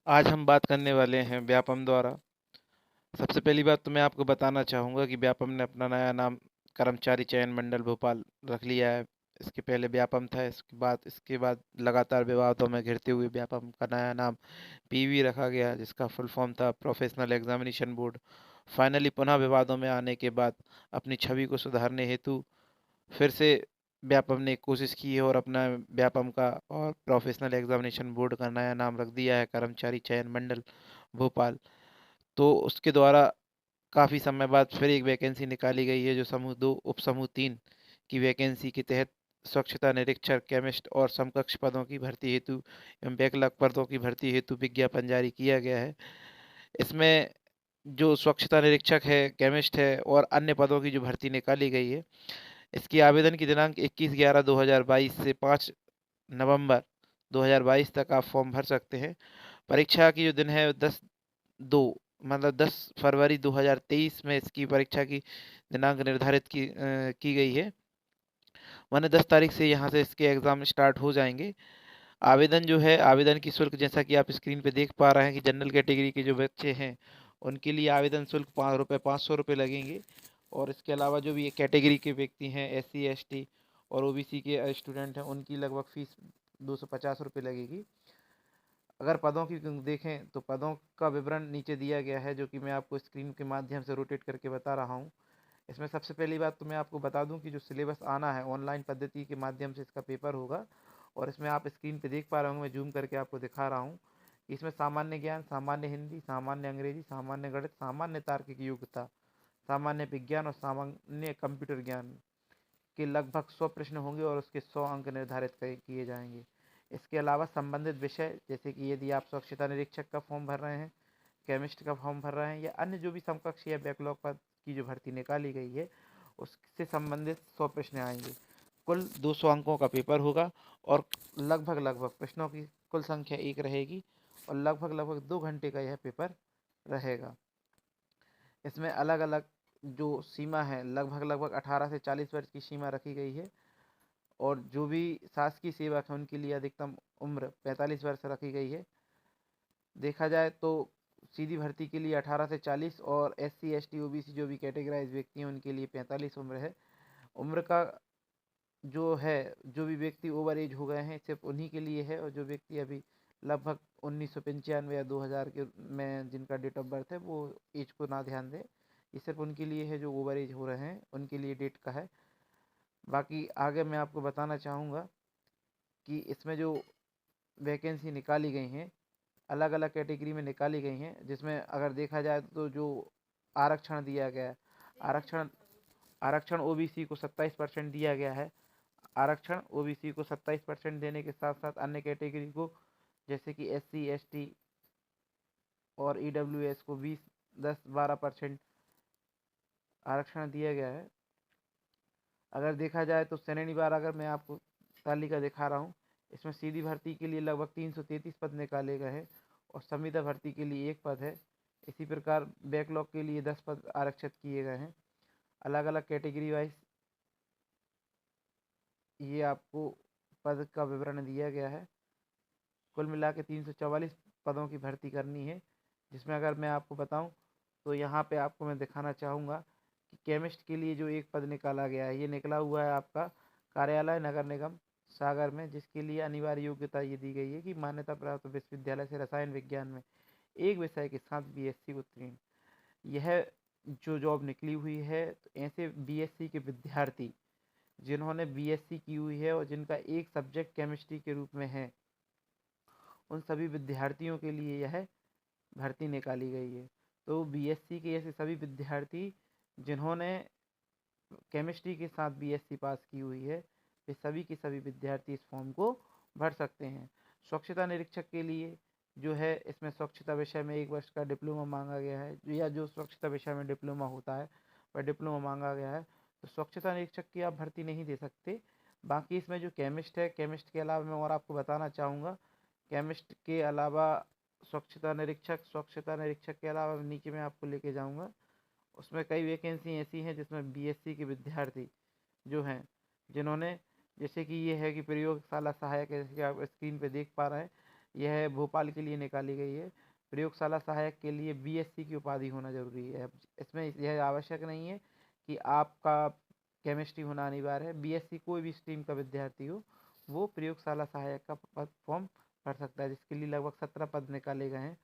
आज हम बात करने वाले हैं व्यापम द्वारा। सबसे पहली बात तो मैं आपको बताना चाहूँगा कि व्यापम ने अपना नया नाम कर्मचारी चयन मंडल भोपाल रख लिया है। इसके पहले व्यापम था, इसके बाद लगातार विवादों में घिरते हुए व्यापम का नया नाम पीवी रखा गया, जिसका फुल फॉर्म था प्रोफेशनल एग्जामिनेशन बोर्ड। फाइनली पुनः विवादों में आने के बाद अपनी छवि को सुधारने हेतु फिर से व्यापम ने कोशिश की है और अपना व्यापम का और प्रोफेशनल एग्जामिनेशन बोर्ड का नया नाम रख दिया है कर्मचारी चयन मंडल भोपाल। तो उसके द्वारा काफ़ी समय बाद फिर एक वैकेंसी निकाली गई है, जो समूह 2 उप समूह 3 की वैकेंसी के तहत स्वच्छता निरीक्षक, केमिस्ट और समकक्ष पदों की भर्ती हेतु एवं बैकलॉग पदों की भर्ती हेतु विज्ञापन जारी किया गया है। इसमें जो स्वच्छता निरीक्षक है, केमिस्ट है और अन्य पदों की जो भर्ती निकाली गई है, इसकी आवेदन की दिनांक 21/11/2022 से 5 नवंबर 2022 तक आप फॉर्म भर सकते हैं। परीक्षा की जो दिन है 10 फरवरी 2023 में इसकी परीक्षा की दिनांक निर्धारित की गई है। वरना 10 तारीख से यहाँ से इसके एग्ज़ाम स्टार्ट हो जाएंगे। आवेदन जो है, आवेदन की शुल्क जैसा कि आप स्क्रीन पे देख पा रहे हैं कि जनरल कैटेगरी के जो बच्चे हैं उनके लिए आवेदन शुल्क 500 रुपये लगेंगे। और इसके अलावा जो भी कैटेगरी के व्यक्ति हैं, SC ST और OBC के स्टूडेंट हैं, उनकी लगभग फीस 250 रुपये लगेगी। अगर पदों की देखें तो पदों का विवरण नीचे दिया गया है, जो कि मैं आपको स्क्रीन के माध्यम से रोटेट करके बता रहा हूँ। इसमें सबसे पहली बात तो मैं आपको बता दूं कि जो सिलेबस आना है ऑनलाइन पद्धति के माध्यम से इसका पेपर होगा। और इसमें आप स्क्रीन पे देख पा रहे होंगे, मैं जूम करके आपको दिखा रहा हूँ। इसमें सामान्य ज्ञान, सामान्य हिंदी, सामान्य अंग्रेजी, सामान्य गणित, सामान्य तार्किक योग्यता, सामान्य विज्ञान और सामान्य कंप्यूटर ज्ञान के लगभग 100 प्रश्न होंगे और उसके 100 अंक निर्धारित किए जाएंगे। इसके अलावा संबंधित विषय, जैसे कि यदि आप स्वच्छता निरीक्षक का फॉर्म भर रहे हैं, केमिस्ट का फॉर्म भर रहे हैं या अन्य जो भी समकक्ष या बैकलॉग पद की जो भर्ती निकाली गई है, उससे संबंधित 100 प्रश्न आएंगे। कुल 200 अंकों का पेपर होगा और लगभग लगभग प्रश्नों की कुल संख्या 1 रहेगी और लगभग लगभग 2 घंटे का यह पेपर रहेगा। इसमें अलग अलग जो सीमा है, लगभग लगभग 18 से 40 वर्ष की सीमा रखी गई है। और जो भी शासकीय सेवक हैं उनके लिए अधिकतम उम्र 45 वर्ष रखी गई है। देखा जाए तो सीधी भर्ती के लिए 18 से 40 और SC ST OBC जो भी कैटेगराइज व्यक्ति हैं उनके लिए 45 उम्र है। उम्र का जो है, जो भी व्यक्ति ओवर एज हो गए हैं सिर्फ उन्हीं के लिए है, और जो व्यक्ति अभी लगभग 1995 या 2000 के में जिनका डेट ऑफ बर्थ है वो एज को ना ध्यान दें। ये सिर्फ उनके लिए है जो ओवर एज हो रहे हैं, उनके लिए डेट का है। बाकी आगे मैं आपको बताना चाहूँगा कि इसमें जो वैकेंसी निकाली गई हैं अलग अलग कैटेगरी में निकाली गई हैं, जिसमें अगर देखा जाए तो जो आरक्षण दिया गया है, आरक्षण आरक्षण OBC को 27% दिया गया है। आरक्षण OBC को 27% देने के साथ साथ अन्य कैटेगरी को, जैसे कि SC ST और EWS को 10-12% आरक्षण दिया गया है। अगर देखा जाए तो श्रेणी वार अगर मैं आपको तालिका दिखा रहा हूँ, इसमें सीधी भर्ती के लिए लगभग 333 पद निकाले गए हैं और संविदा भर्ती के लिए 1 पद है। इसी प्रकार बैकलॉग के लिए 10 पद आरक्षित किए गए हैं। अलग अलग कैटेगरी वाइज ये आपको पद का विवरण दिया गया है। कुल मिला के 344 पदों की भर्ती करनी है, जिसमें अगर मैं आपको बताऊं तो यहाँ पे आपको मैं दिखाना चाहूँगा कि केमिस्ट के लिए जो 1 पद निकाला गया है, ये निकला हुआ है आपका कार्यालय नगर निगम सागर में, जिसके लिए अनिवार्य योग्यता ये दी गई है कि मान्यता प्राप्त विश्वविद्यालय से रसायन विज्ञान में एक विषय के साथ BSc उत्तीर्ण। यह जो जॉब निकली हुई है, तो ऐसे BSc के विद्यार्थी जिन्होंने BSc की हुई है और जिनका एक सब्जेक्ट केमिस्ट्री के रूप में है, उन सभी विद्यार्थियों के लिए यह भर्ती निकाली गई है। तो BSc के ऐसे सभी विद्यार्थी जिन्होंने केमिस्ट्री के साथ BSc पास की हुई है, वे सभी के सभी विद्यार्थी इस फॉर्म को भर सकते हैं। स्वच्छता निरीक्षक के लिए जो है, इसमें स्वच्छता विषय में 1 वर्ष का डिप्लोमा मांगा गया है, या जो स्वच्छता विषय में डिप्लोमा होता है वह डिप्लोमा मांगा गया है। तो स्वच्छता निरीक्षक की आप भर्ती नहीं दे सकते। बाकी इसमें जो केमिस्ट है, केमिस्ट के अलावा मैं और आपको बताना चाहूँगा, केमिस्ट के अलावा स्वच्छता निरीक्षक के अलावा नीचे मैं आपको लेके जाऊँगा, उसमें कई वैकेंसी ऐसी हैं जिसमें BSc के विद्यार्थी जो हैं, जिन्होंने, जैसे कि ये है कि प्रयोगशाला सहायक है, जैसे कि आप स्क्रीन पे देख पा रहे हैं, यह भोपाल के लिए निकाली गई है। प्रयोगशाला सहायक के लिए बीएससी की उपाधि होना जरूरी है। इसमें यह आवश्यक नहीं है कि आपका केमिस्ट्री होना अनिवार्य है। बीएससी कोई भी स्ट्रीम का विद्यार्थी हो वो प्रयोगशाला सहायक का फॉर्म भर सकता है, जिसके लिए लगभग 17 पद निकाले गए हैं।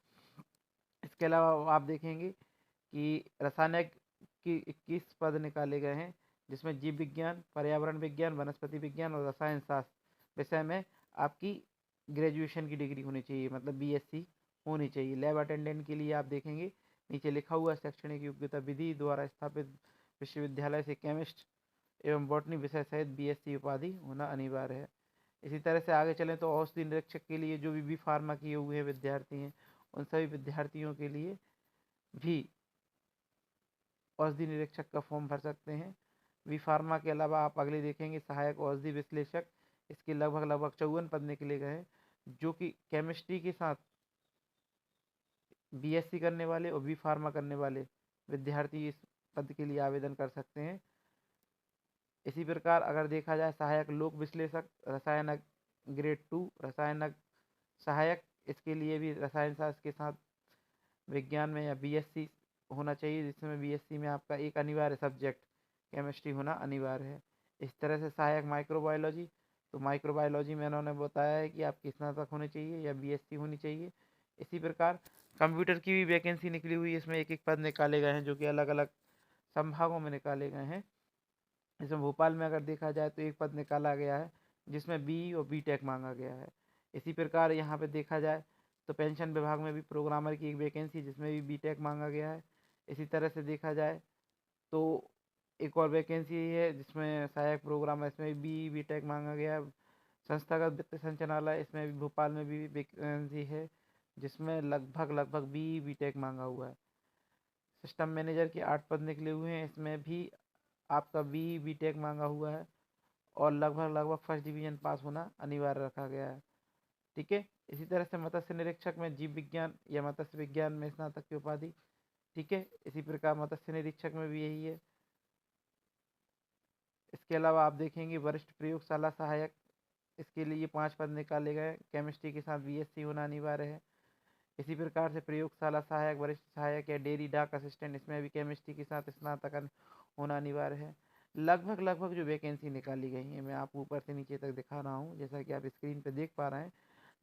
इसके अलावा आप देखेंगे कि रसायनिक की 21 पद निकाले गए हैं, जिसमें जीव विज्ञान, पर्यावरण विज्ञान, वनस्पति विज्ञान और रसायन शास्त्र विषय में आपकी ग्रेजुएशन की डिग्री होनी चाहिए, मतलब बीएससी होनी चाहिए। लैब अटेंडेंट के लिए आप देखेंगे नीचे लिखा हुआ शैक्षणिक योग्यता विधि द्वारा स्थापित विश्वविद्यालय से केमिस्ट एवं बॉटनी विषय सहित बीएससी उपाधि होना अनिवार्य है। इसी तरह से आगे चलें तो औषधि निरीक्षक के लिए जो भी फार्मा किए हुए हैं विद्यार्थी हैं, उन सभी विद्यार्थियों के लिए भी औषधि निरीक्षक का फॉर्म भर सकते हैं। वी फार्मा के अलावा आप अगले देखेंगे सहायक औषधि विश्लेषक, इसके लगभग 54 पद निकले गए हैं, जो कि केमिस्ट्री के साथ बीएससी करने वाले और बी फार्मा करने वाले विद्यार्थी इस पद के लिए आवेदन कर सकते हैं। इसी प्रकार अगर देखा जाए सहायक लोक विश्लेषक रसायन ग्रेड 2 रसायन सहायक, इसके लिए भी रसायन शास्त्र के साथ विज्ञान में या बीएससी होना चाहिए, जिसमें बीएससी में आपका एक अनिवार्य सब्जेक्ट केमिस्ट्री होना अनिवार्य है। इस तरह से सहायक माइक्रोबायोलॉजी, तो माइक्रोबायोलॉजी में उन्होंने बताया है कि आपकी स्नातक होनी चाहिए या बीएससी होनी चाहिए। इसी प्रकार कंप्यूटर की भी वैकेंसी निकली हुई है, इसमें एक एक पद निकाले गए हैं जो कि अलग अलग संभागों में निकाले गए हैं। इसमें भोपाल में अगर देखा जाए तो एक पद निकाला गया है जिसमें बी और बी टेक मांगा गया है। इसी प्रकार यहाँ पे देखा जाए तो पेंशन विभाग में भी प्रोग्रामर की एक वैकेंसी जिसमें भी बी टेक मांगा गया है। इसी तरह से देखा जाए तो एक और वैकेंसी है जिसमें सहायक प्रोग्रामर, इसमें बी टेक मांगा गया है। संस्थागत वित्त संचालनालय, इसमें भी भोपाल में भी वैकेंसी है जिसमें लगभग बी टेक मांगा हुआ है। सिस्टम मैनेजर के 8 पद निकले हुए हैं, इसमें भी आपका बी टेक मांगा हुआ है और लगभग फर्स्ट डिवीजन पास होना अनिवार्य रखा गया है। ठीक है। इसी तरह से मत्स्य निरीक्षक में जीव विज्ञान या मत्स्य विज्ञान में स्नातक की उपाधि। ठीक है। इसी प्रकार मत्स्य निरीक्षक में भी यही है। इसके अलावा आप देखेंगे वरिष्ठ प्रयोगशाला सहायक, इसके लिए 5 पद निकाले गए, केमिस्ट्री के साथ बीएससी होना अनिवार्य है। इसी प्रकार से प्रयोगशाला सहायक, वरिष्ठ सहायक या डेयरी डाक असिस्टेंट, इसमें भी केमिस्ट्री के साथ स्नातक होना अनिवार्य है। लगभग जो वैकेंसी निकाली गई है मैं आपको ऊपर से नीचे तक दिखा रहा हूँ, जैसा कि आप स्क्रीन पे देख पा रहे हैं।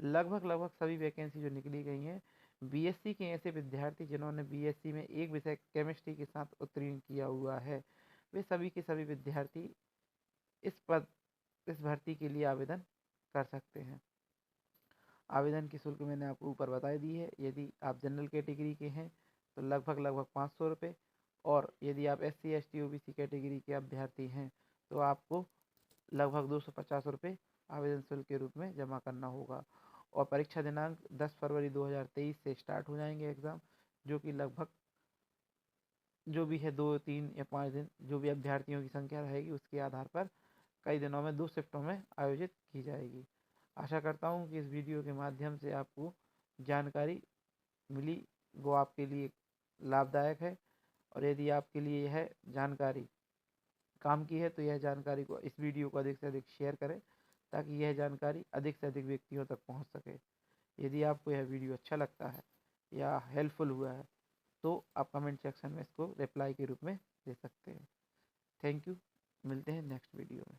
लगभग सभी वैकेंसी जो निकली गई हैं बीएससी के ऐसे विद्यार्थी जिन्होंने बीएससी में एक विषय केमिस्ट्री के साथ उत्तीर्ण किया हुआ है, वे सभी के सभी विद्यार्थी इस भर्ती के लिए आवेदन कर सकते हैं। आवेदन की शुल्क मैंने आपको ऊपर बता दी है। यदि आप जनरल कैटेगरी के हैं तो लगभग 500 रुपये, और यदि आप SC ST OBC कैटेगरी के अभ्यर्थी हैं तो आपको लगभग 250 रुपये आवेदन शुल्क के रूप में जमा करना होगा। और परीक्षा दिनांक 10 फरवरी 2023 से स्टार्ट हो जाएंगे एग्ज़ाम, जो कि लगभग जो भी है 2, 3 या 5 दिन, जो भी अभ्यर्थियों की संख्या रहेगी उसके आधार पर कई दिनों में 2 शिफ्टों में आयोजित की जाएगी। आशा करता हूँ कि इस वीडियो के माध्यम से आपको जानकारी मिली, वो आपके लिए लाभदायक है। और यदि आपके लिए यह जानकारी काम की है तो यह जानकारी को, इस वीडियो को अधिक से अधिक शेयर करें ताकि यह जानकारी अधिक से अधिक व्यक्तियों तक पहुंच सके। यदि आपको यह वीडियो अच्छा लगता है या हेल्पफुल हुआ है तो आप कमेंट सेक्शन में इसको रिप्लाई के रूप में दे सकते हैं। Thank you. मिलते हैं नेक्स्ट वीडियो में।